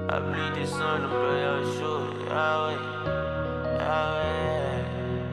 I bleed this on the player shoot,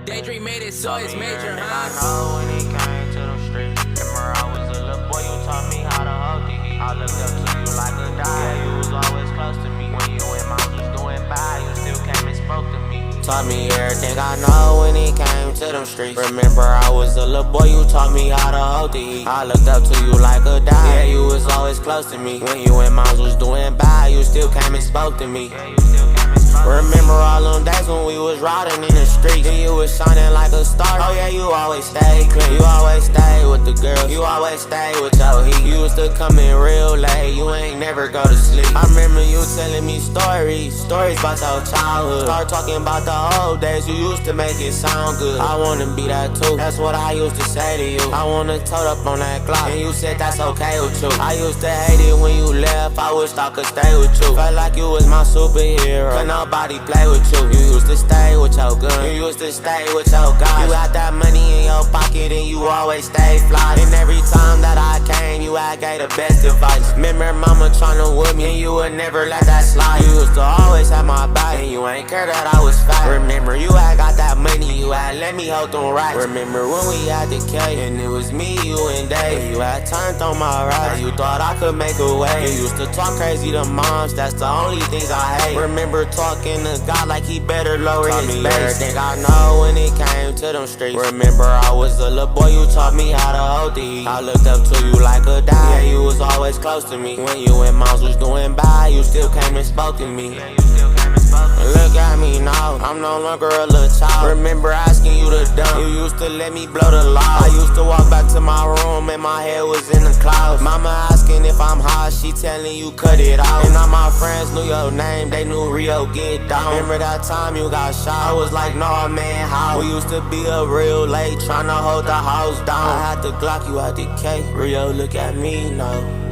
Daydream made it so it's major, I huh? know when he came to them streets. Remember I was a little boy, you taught me how to hold the heat. I looked up to you like a dog. Yeah, you was always close to me. When you and mom was going by, you still came and spoke to me. Taught me everything I know when he came to them streets. Remember I was a little boy, you taught me how to hold the heat. I looked up to you like a dog. Yeah, you was always close to me. When you and mom was doing by, you still came and spoke to me. Yeah, you still came and spoke. Remember all them days when we was riding in the streets, and you was shining like a star. Oh yeah, you always stayed clean. You always stayed with the girls. You always stayed with your heat. You used to come in real late. You ain't never go to sleep. I remember you telling me stories about your childhood. Start talking about the old days. You used to make it sound good. I wanna be that too. That's what I used to say to you. I wanna tote up on that Glock, and you said that's okay with you. I used to hate it when you left. I wish I could stay with you. Felt like you was my superhero. Could nobody play with you. You used to stay with your gun. You used to stay with your God. You had that money in your pocket and you always stayed fly. And every time that I came, you had gave the best advice. Remember mama tryna whip me and you would never let that slide. You used to always have my back and you ain't care that I was fat. Remember you had got that money, you had let me hold them racks. Remember when we had the K and it was me, you and Dave. You had turned on my ride, you thought I could make a way. You used to talk crazy to moms, that's the only things I hate. Remember talking to God like he better lower his bass. Everything I know when it came to them streets. Remember I was a little boy, you taught me how to hold the heat. I looked up to you like a dog. Yeah, you was always close to me. When you and moms was doing by, you still came and spoke to me. Yeah, you still came and spoke to me. Look at me now, I'm no longer a little child. Remember asking you to dump, you used to let me blow the loud. I used to walk back to my room and my head was in the clouds. Mama asking if I'm hot, she telling you cut it out. And all my friends knew your name, they knew Rio get down. Remember that time you got shot? I was like, nah man, how? We used to be up real late, tryna hold the house down. I had the Glock, you had the K. Rio, look at me now.